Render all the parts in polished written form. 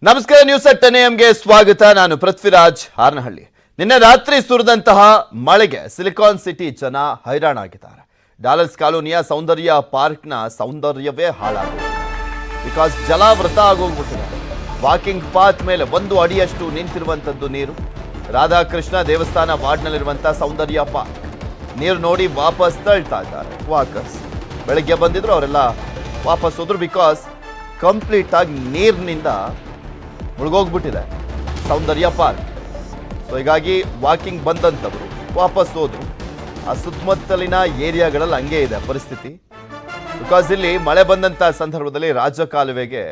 ನಮಸ್ಕಾರ news 10 AM ಗೆ ಸ್ವಾಗತ. ನಾನು ಪೃಥ್ವಿರಾಜ್ ಹಾರನಹಳ್ಳಿ. ನಿನ್ನೆ ರಾತ್ರಿ ಸುರಿದಂತಹ ಮಳೆಗೆ ಸಿಲಿಕಾನ್ ಸಿಟಿ ಜನ ಹೈರಾಣಾಗಿದ್ದಾರೆ. ಡಾಲರ್ಸ್ ಕಾಲೋನಿಯ ಸೌಂದರ್ಯ ಪಾರ್ಕ್ನ ಸೌಂದರ್ಯವೇ ಹಾಳಾಗಿದೆ. ಬಿಕಾಸ್ ಜಲಾವೃತ ಆಗೋಗ್ಬಿಟ್ಟಿದೆ. ವಾಕಿಂಗ್ ಪಾತ್ ಮೇಲೆ 1 ಅಡಿಯಷ್ಟು ನಿಂತಿರುವಂತದ್ದು ನೀರು. ರಾಧಾಕೃಷ್ಣ ದೇವಸ್ಥಾನ ವಾರ್ಡ್ನಲ್ಲಿರುವಂತಹ ಸೌಂದರ್ಯ ಪಾರ್ಕ್ ನೀರು ನೋಡಿ ವಾಪಸ್ ತಳ್ತಾ ಇದ್ದಾರೆ ವಾಕರ್ಸ್. ಬೆಳಗ್ಗೆ ಬಂದಿದ್ರು, ಅವರೆಲ್ಲ ವಾಪಸ್ ಹೋದ್ರು. ಬಿಕಾಸ್ ಕಂಪ್ಲೀಟ್ ಆಗಿ ನೀರಿನಿಂದ ಮುಳುಗೋಗ್ಬಿಟ್ಟಿದೆ ಸೌಂದರ್ಯ ಪಾರ್ಕ್. ಸೊ ಹೀಗಾಗಿ ವಾಕಿಂಗ್ ಬಂದಂಥವ್ರು ವಾಪಸ್ ಹೋದ್ರು. ಆ ಸುತ್ತಮುತ್ತಲಿನ ಏರಿಯಾಗಳಲ್ಲಿ ಹಂಗೆ ಇದೆ ಪರಿಸ್ಥಿತಿ. ಬಿಕಾಸ್ ಇಲ್ಲಿ ಮಳೆ ಬಂದಂಥ ಸಂದರ್ಭದಲ್ಲಿ ರಾಜಕಾಲುವೆಗೆ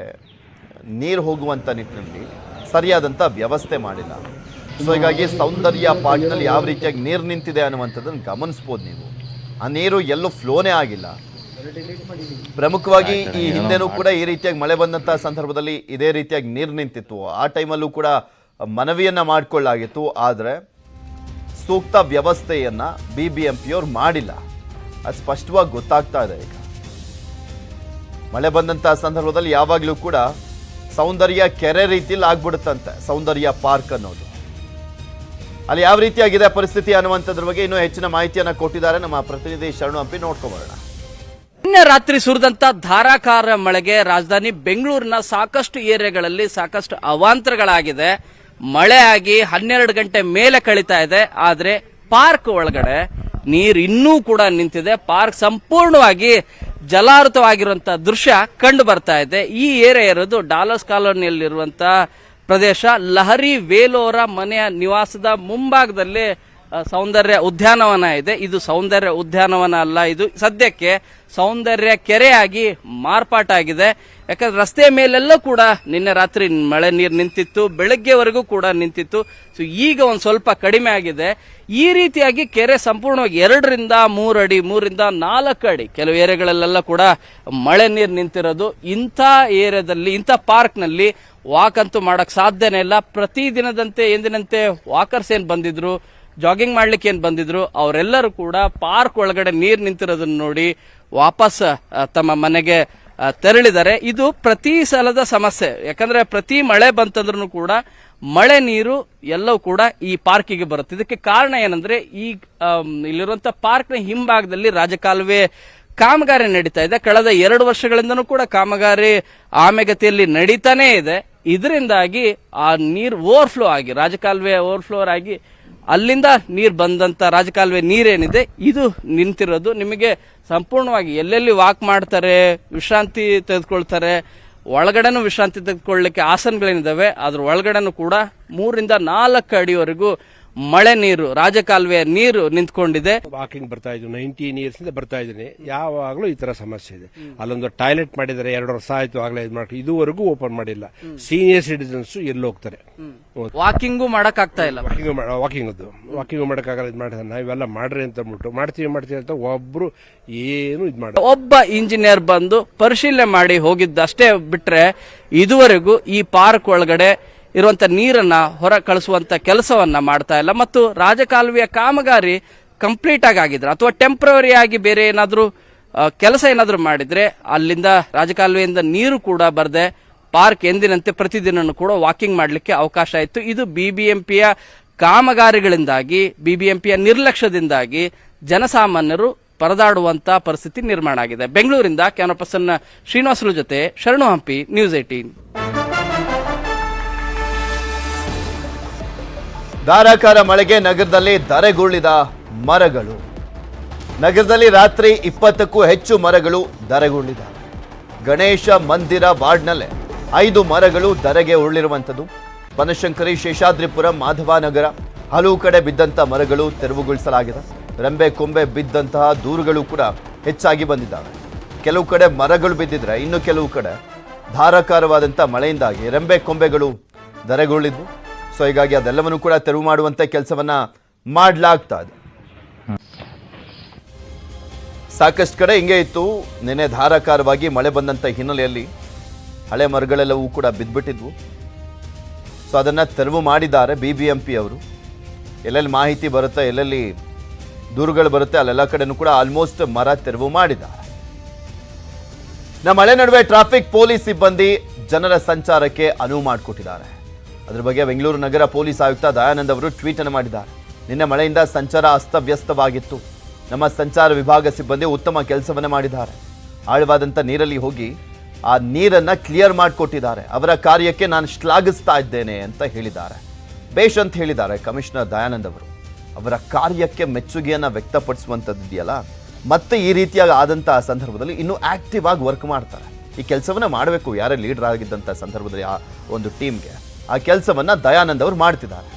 ನೀರು ಹೋಗುವಂಥ ನಿಟ್ಟಿನಲ್ಲಿ ಸರಿಯಾದಂಥ ವ್ಯವಸ್ಥೆ ಮಾಡಿಲ್ಲ. ಸೊ ಹೀಗಾಗಿ ಸೌಂದರ್ಯ ಪಾರ್ಕ್ನಲ್ಲಿ ಯಾವ ರೀತಿಯಾಗಿ ನೀರು ನಿಂತಿದೆ ಅನ್ನುವಂಥದ್ದನ್ನು ಗಮನಿಸ್ಬೋದು ನೀವು. ಆ ನೀರು ಎಲ್ಲೂ ಫ್ಲೋನೇ ಆಗಿಲ್ಲ. ಪ್ರಮುಖವಾಗಿ ಈ ಹಿಂದೆನೂ ಕೂಡ ಈ ರೀತಿಯಾಗಿ ಮಳೆ ಬಂದಂತಹ ಸಂದರ್ಭದಲ್ಲಿ ಇದೇ ರೀತಿಯಾಗಿ ನೀರು ನಿಂತಿತ್ತು. ಆ ಟೈಮಲ್ಲೂ ಕೂಡ ಮನವಿಯನ್ನ ಮಾಡಿಕೊಳ್ಳಾಗಿತ್ತು. ಆದರೆ ಸೂಕ್ತ ವ್ಯವಸ್ಥೆಯನ್ನ BBMPಯವರು ಮಾಡಿಲ್ಲ. ಅದು ಸ್ಪಷ್ಟವಾಗಿ ಗೊತ್ತಾಗ್ತಾ ಇದೆ. ಈಗ ಮಳೆ ಬಂದಂತಹ ಸಂದರ್ಭದಲ್ಲಿ ಯಾವಾಗಲೂ ಕೂಡ ಸೌಂದರ್ಯ ಕೆರೆ ರೀತಿಯಲ್ಲಿ ಆಗ್ಬಿಡುತ್ತಂತೆ ಸೌಂದರ್ಯ ಪಾರ್ಕ್ ಅನ್ನೋದು. ಅಲ್ಲಿ ಯಾವ ರೀತಿಯಾಗಿದೆ ಪರಿಸ್ಥಿತಿ ಅನ್ನುವಂಥದ್ರ ಬಗ್ಗೆ ಇನ್ನೂ ಹೆಚ್ಚಿನ ಮಾಹಿತಿಯನ್ನ ಕೊಟ್ಟಿದ್ದಾರೆ ನಮ್ಮ ಪ್ರತಿನಿಧಿ ಶರಣು ಹಂಪಿ. ನೋಡ್ಕೊಂಬರೋಣ. ನಿನ್ನೆ ರಾತ್ರಿ ಸುರಿದಂತ ಧಾರಾಕಾರ ಮಳೆಗೆ ರಾಜಧಾನಿ ಬೆಂಗಳೂರಿನ ಸಾಕಷ್ಟು ಏರಿಯಾಗಳಲ್ಲಿ ಸಾಕಷ್ಟು ಅವಾಂತರಗಳಾಗಿದೆ. ಮಳೆ ಆಗಿ 12 ಗಂಟೆ ಮೇಲೆ ಕಳೀತಾ ಇದೆ. ಆದ್ರೆ ಪಾರ್ಕ್ ಒಳಗಡೆ ನೀರು ಇನ್ನೂ ಕೂಡ ನಿಂತಿದೆ. ಪಾರ್ಕ್ ಸಂಪೂರ್ಣವಾಗಿ ಜಲಾವೃತವಾಗಿರುವಂತಹ ದೃಶ್ಯ ಕಂಡು ಬರ್ತಾ ಇದೆ. ಈ ಏರಿಯಾ ಇರೋದು ಡಾಲರ್ಸ್ ಕಾಲೋನಿಯಲ್ಲಿರುವಂತ ಪ್ರದೇಶ. ಲಹರಿ ವೇಲೋರ ಮನೆಯ ನಿವಾಸದ ಮುಂಭಾಗದಲ್ಲಿ ಸೌಂದರ್ಯ ಉದ್ಯಾನವನ ಇದೆ. ಇದು ಸೌಂದರ್ಯ ಉದ್ಯಾನವನ ಅಲ್ಲ, ಇದು ಸದ್ಯಕ್ಕೆ ಸೌಂದರ್ಯ ಕೆರೆಯಾಗಿ ಮಾರ್ಪಾಟಾಗಿದೆ. ಯಾಕಂದ್ರೆ ರಸ್ತೆ ಮೇಲೆಲ್ಲ ಕೂಡ ನಿನ್ನೆ ರಾತ್ರಿ ಮಳೆ ನೀರು ನಿಂತಿತ್ತು, ಬೆಳಗ್ಗೆವರೆಗೂ ಕೂಡ ನಿಂತಿತ್ತು. ಸೊ ಈಗ ಒಂದು ಸ್ವಲ್ಪ ಕಡಿಮೆ ಆಗಿದೆ. ಈ ರೀತಿಯಾಗಿ ಕೆರೆ ಸಂಪೂರ್ಣವಾಗಿ 2 ರಿಂದ 3 ಅಡಿ 3 ರಿಂದ 4 ಅಡಿ ಕೆಲವು ಏರಿಯಾಗಳಲ್ಲೆಲ್ಲ ಕೂಡ ಮಳೆ ನೀರು ನಿಂತಿರೋದು. ಇಂಥ ಏರಿಯಾದಲ್ಲಿ ಇಂಥ ಪಾರ್ಕ್ನಲ್ಲಿ ವಾಕ್ ಅಂತೂ ಮಾಡಕ್ ಸಾಧ್ಯನೇ ಇಲ್ಲ. ಪ್ರತಿದಿನದಂತೆ ಎಂದಿನಂತೆ ವಾಕರ್ಸ್ ಏನ್ ಬಂದಿದ್ರು, ಜಾಗಿಂಗ್ ಮಾಡ್ಲಿಕ್ಕೆ ಏನ್ ಬಂದಿದ್ರು, ಅವರೆಲ್ಲರೂ ಕೂಡ ಪಾರ್ಕ್ ಒಳಗಡೆ ನೀರು ನಿಂತಿರೋದನ್ನ ನೋಡಿ ವಾಪಸ್ ತಮ್ಮ ಮನೆಗೆ ತೆರಳಿದ್ದಾರೆ. ಇದು ಪ್ರತಿ ಸಲದ ಸಮಸ್ಯೆ. ಯಾಕಂದ್ರೆ ಪ್ರತಿ ಮಳೆ ಬಂತಂದ್ರೂ ಕೂಡ ಮಳೆ ನೀರು ಎಲ್ಲವೂ ಕೂಡ ಈ ಪಾರ್ಕಿಗೆ ಬರುತ್ತೆ. ಇದಕ್ಕೆ ಕಾರಣ ಏನಂದ್ರೆ ಈ ಇಲ್ಲಿರುವಂತ ಪಾರ್ಕ್ನ ಹಿಂಭಾಗದಲ್ಲಿ ರಾಜಕಾಲುವೆ ಕಾಮಗಾರಿ ನಡೀತಾ ಇದೆ. ಕಳೆದ 2 ವರ್ಷಗಳಿಂದನೂ ಕೂಡ ಕಾಮಗಾರಿ ಆಮೆಗತಿಯಲ್ಲಿ ನಡೀತಾನೇ ಇದೆ. ಇದರಿಂದಾಗಿ ಆ ನೀರು ಓವರ್ಫ್ಲೋ ಆಗಿ ರಾಜಕಾಲುವೆ ಓವರ್ಫ್ಲೋ ಆಗಿ ಅಲ್ಲಿಂದ ನೀರು ಬಂದಂತ ರಾಜಕಾಲುವೆ ನೀರೇನಿದೆ ಇದು ನಿಂತಿರೋದು. ನಿಮಗೆ ಸಂಪೂರ್ಣವಾಗಿ ಎಲ್ಲೆಲ್ಲಿ ವಾಕ್ ಮಾಡ್ತಾರೆ, ವಿಶ್ರಾಂತಿ ತೆಗೆದುಕೊಳ್ತಾರೆ, ಒಳಗಡೆನೂ ವಿಶ್ರಾಂತಿ ತೆಗೆದುಕೊಳ್ಳಲಿಕ್ಕೆ ಆಸನಗಳೇನಿದಾವೆ ಅದ್ರ ಒಳಗಡೆನೂ ಕೂಡ 3 ರಿಂದ 4 ಅಡಿವರೆಗೂ ಮಳೆ ನೀರು ರಾಜಕಾಲುವೆಯ ನೀರು ನಿಂತ್ಕೊಂಡಿದೆ. ವಾಕಿಂಗ್ ಬರ್ತಾ ಇದ್ವಿ, 19 ಇಯರ್ಸ್ ಇಂದ ಬರ್ತಾ ಇದ್ದೀನಿ. ಯಾವಾಗಲೂ ಈ ತರ ಸಮಸ್ಯೆ ಇದೆ. ಅಲ್ಲೊಂದು ಟಾಯ್ಲೆಟ್ ಮಾಡಿದ್ದಾರೆ, 2 ವರ್ಷ ಆಯ್ತು ಆಗ್ಲೇ ಇದು ಮಾಡಿ, ಇದುವರೆಗೂ ಓಪನ್ ಮಾಡಿಲ್ಲ. ಸೀನಿಯರ್ ಸಿಟಿಸನ್ಸ್ ಎಲ್ಲಿ ಹೋಗ್ತಾರೆ, ವಾಕಿಂಗು ಮಾಡಕ್ ಆಗ್ತಾ ಇಲ್ಲ. ವಾಕಿಂಗ್ ಮಾಡಕ್ಕಾಗಲ್ಲ. ಇದು ಮಾಡಿದ ನಾವೆಲ್ಲ ಮಾಡ್ರಿ ಅಂತ ಅಂದ್ಬಿಟ್ಟು ಮಾಡ್ತೀವಿ ಅಂತ ಒಬ್ರು ಏನು ಇದು ಮಾಡಿ ಒಬ್ಬ ಇಂಜಿನಿಯರ್ ಬಂದು ಪರಿಶೀಲನೆ ಮಾಡಿ ಹೋಗಿದ್ದಷ್ಟೇ ಬಿಟ್ರೆ ಇದುವರೆಗೂ ಈ ಪಾರ್ಕ್ ಒಳಗಡೆ ಇರುವಂತ ನೀರನ್ನ ಹೊರ ಕಳಿಸುವಂತ ಕೆಲಸವನ್ನ ಮಾಡ್ತಾ ಇಲ್ಲ. ಮತ್ತು ರಾಜಕಾಲುವೆಯ ಕಾಮಗಾರಿ ಕಂಪ್ಲೀಟ್ ಆಗಿದ್ರೆ ಅಥವಾ ಟೆಂಪ್ರವರಿ ಆಗಿ ಬೇರೆ ಏನಾದ್ರೂ ಕೆಲಸ ಏನಾದ್ರೂ ಮಾಡಿದ್ರೆ ಅಲ್ಲಿಂದ ರಾಜಕಾಲುವೆಯಿಂದ ನೀರು ಕೂಡ ಬರದೆ ಪಾರ್ಕ್ ಎಂದಿನಂತೆ ಪ್ರತಿದಿನ ಕೂಡ ವಾಕಿಂಗ್ ಮಾಡ್ಲಿಕ್ಕೆ ಅವಕಾಶ ಇತ್ತು. ಇದು BBMPಯ ಕಾಮಗಾರಿಗಳಿಂದಾಗಿ, BBMPಯ ನಿರ್ಲಕ್ಷ್ಯದಿಂದಾಗಿ ಜನಸಾಮಾನ್ಯರು ಪರದಾಡುವಂತ ಪರಿಸ್ಥಿತಿ ನಿರ್ಮಾಣ ಆಗಿದೆ. ಬೆಂಗಳೂರಿಂದ ಕ್ಯಾಮರಾ ಪರ್ಸನ್ ಶ್ರೀನಿವಾಸಲು ಜೊತೆ ಶರಣು ಹಂಪಿ, ನ್ಯೂಸ್ 18. ಧಾರಾಕಾರ ಮಳೆಗೆ ನಗರದಲ್ಲಿ ಧರೆಗುರುಳಿದ ಮರಗಳು. ನಗರದಲ್ಲಿ ರಾತ್ರಿ 20ಕ್ಕೂ ಹೆಚ್ಚು ಮರಗಳು ಧರೆಗುರುಳಿದ. ಗಣೇಶ ಮಂದಿರ ವಾರ್ಡ್ನಲ್ಲೇ 5 ಮರಗಳು ಧರೆಗೆ ಉರುಳಿರುವಂಥದ್ದು. ಬನಶಂಕರಿ, ಶೇಷಾದ್ರಿಪುರಂ, ಮಾಧವನಗರ ಹಲವು ಕಡೆ ಬಿದ್ದಂಥ ಮರಗಳು ತೆರವುಗೊಳಿಸಲಾಗಿದೆ. ರೆಂಬೆ ಕೊಂಬೆ ಬಿದ್ದಂತಹ ದೂರುಗಳು ಕೂಡ ಹೆಚ್ಚಾಗಿ ಬಂದಿದ್ದಾವೆ. ಕೆಲವು ಕಡೆ ಮರಗಳು ಬಿದ್ದಿದ್ರೆ ಇನ್ನು ಕೆಲವು ಕಡೆ ಧಾರಾಕಾರವಾದಂಥ ಮಳೆಯಿಂದಾಗಿ ರೆಂಬೆ ಕೊಂಬೆಗಳು ಧರೆಗುರುಳಿದ್ವು. ಸೊ ಹೀಗಾಗಿ ಅದೆಲ್ಲವನ್ನು ಕೂಡ ತೆರವು ಮಾಡುವಂತ ಕೆಲಸವನ್ನ ಮಾಡಲಾಗ್ತಾ ಇದೆ. ಸಾಕಷ್ಟು ಕಡೆ ಹಿಂಗೆ ಇತ್ತು. ನಿನ್ನೆ ಧಾರಾಕಾರವಾಗಿ ಮಳೆ ಬಂದಂತ ಹಿನ್ನೆಲೆಯಲ್ಲಿ ಹಳೆ ಮರಗಳೆಲ್ಲವೂ ಕೂಡ ಬಿದ್ದುಬಿಟ್ಟಿದ್ವು. ಸೊ ಅದನ್ನ ತೆರವು ಮಾಡಿದ್ದಾರೆ BBMP ಅವರು. ಎಲ್ಲೆಲ್ಲಿ ಮಾಹಿತಿ ಬರುತ್ತೆ, ಎಲ್ಲೆಲ್ಲಿ ದೂರುಗಳು ಬರುತ್ತೆ ಅಲ್ಲೆಲ್ಲ ಕಡೆನೂ ಕೂಡ ಆಲ್ಮೋಸ್ಟ್ ಮರ ತೆರವು ಮಾಡಿದ್ದಾರೆ. ನಮ್ಮ ಮಳೆ ನಡುವೆ ಟ್ರಾಫಿಕ್ ಪೊಲೀಸ್ ಸಿಬ್ಬಂದಿ ಜನರ ಸಂಚಾರಕ್ಕೆ ಅನುವು ಮಾಡಿಕೊಟ್ಟಿದ್ದಾರೆ. ಅದರ ಬಗ್ಗೆ ಬೆಂಗಳೂರು ನಗರ ಪೊಲೀಸ್ ಆಯುಕ್ತ ದಯಾನಂದ್ ಅವರು ಟ್ವೀಟ್ ಅನ್ನು ಮಾಡಿದ್ದಾರೆ. ನಿನ್ನೆ ಮಳೆಯಿಂದ ಸಂಚಾರ ಅಸ್ತವ್ಯಸ್ತವಾಗಿತ್ತು. ನಮ್ಮ ಸಂಚಾರ ವಿಭಾಗ ಸಿಬ್ಬಂದಿ ಉತ್ತಮ ಕೆಲಸವನ್ನು ಮಾಡಿದ್ದಾರೆ. ಆಳವಾದಂಥ ನೀರಲ್ಲಿ ಹೋಗಿ ಆ ನೀರನ್ನ ಕ್ಲಿಯರ್ ಮಾಡಿಕೊಟ್ಟಿದ್ದಾರೆ. ಅವರ ಕಾರ್ಯಕ್ಕೆ ನಾನು ಶ್ಲಾಘಿಸ್ತಾ ಇದ್ದೇನೆ ಅಂತ ಹೇಳಿದ್ದಾರೆ. ಬೇಷ್ ಅಂತ ಹೇಳಿದ್ದಾರೆ ಕಮಿಷನರ್ ದಯಾನಂದ್ ಅವರು. ಅವರ ಕಾರ್ಯಕ್ಕೆ ಮೆಚ್ಚುಗೆಯನ್ನು ವ್ಯಕ್ತಪಡಿಸುವಂಥದ್ದು ಇದೆಯಲ್ಲ, ಮತ್ತೆ ಈ ರೀತಿಯಾಗಿ ಆದಂತಹ ಸಂದರ್ಭದಲ್ಲಿ ಇನ್ನೂ ಆಕ್ಟಿವ್ ಆಗಿ ವರ್ಕ್ ಮಾಡ್ತಾರೆ. ಈ ಕೆಲಸವನ್ನ ಮಾಡಬೇಕು. ಯಾರೇ ಲೀಡರ್ ಆಗಿದ್ದಂಥ ಸಂದರ್ಭದಲ್ಲಿ ಆ ಒಂದು ಟೀಮ್ಗೆ ಆ ಕೆಲಸವನ್ನ ದಯಾನಂದ್ ಅವರು ಮಾಡ್ತಿದ್ದಾರೆ.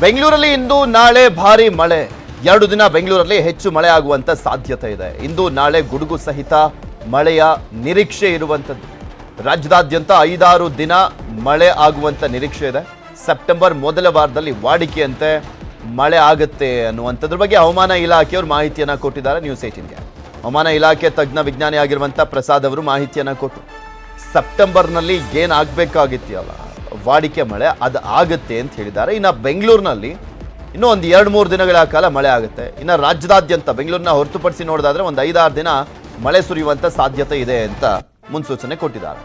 ಬೆಂಗಳೂರಲ್ಲಿ ಇಂದು ನಾಳೆ ಭಾರಿ ಮಳೆ. 2 ದಿನ ಬೆಂಗಳೂರಲ್ಲಿ ಹೆಚ್ಚು ಮಳೆ ಆಗುವಂತ ಸಾಧ್ಯತೆ ಇದೆ. ಇಂದು ನಾಳೆ ಗುಡುಗು ಸಹಿತ ಮಳೆಯ ನಿರೀಕ್ಷೆ ಇರುವಂಥದ್ದು. ರಾಜ್ಯದಾದ್ಯಂತ 5-6 ದಿನ ಮಳೆ ಆಗುವಂತ ನಿರೀಕ್ಷೆ ಇದೆ. ಸೆಪ್ಟೆಂಬರ್ ಮೊದಲ ವಾರದಲ್ಲಿ ವಾಡಿಕೆಯಂತೆ ಮಳೆ ಆಗುತ್ತೆ ಅನ್ನುವಂಥದ್ರ ಬಗ್ಗೆ ಹವಾಮಾನ ಇಲಾಖೆಯವರು ಮಾಹಿತಿಯನ್ನ ಕೊಟ್ಟಿದ್ದಾರೆ ನ್ಯೂಸ್ 18ಗೆ. ಹವಾಮಾನ ಇಲಾಖೆ ತಜ್ಞ ವಿಜ್ಞಾನಿ ಆಗಿರುವಂಥ ಪ್ರಸಾದ್ ಅವರು ಮಾಹಿತಿಯನ್ನ ಕೊಟ್ಟು ಸೆಪ್ಟೆಂಬರ್ನಲ್ಲಿ ಏನಾಗಬೇಕಾಗಿತ್ತಲ್ಲ ವಾಡಿಕೆ ಮಳೆ ಅದು ಆಗುತ್ತೆ ಅಂತ ಹೇಳಿದ್ದಾರೆ. ಇನ್ನು ಬೆಂಗಳೂರಿನಲ್ಲಿ ಇನ್ನೂ ಒಂದು 2-3 ದಿನಗಳ ಕಾಲ ಮಳೆ ಆಗುತ್ತೆ. ಇನ್ನು ರಾಜ್ಯದಾದ್ಯಂತ ಬೆಂಗಳೂರಿನ ಹೊರತುಪಡಿಸಿ ನೋಡೋದಾದ್ರೆ ಒಂದು 5-6 ದಿನ ಮಳೆ ಸುರಿಯುವಂತ ಸಾಧ್ಯತೆ ಇದೆ ಅಂತ ಮುನ್ಸೂಚನೆ ಕೊಟ್ಟಿದ್ದಾರೆ.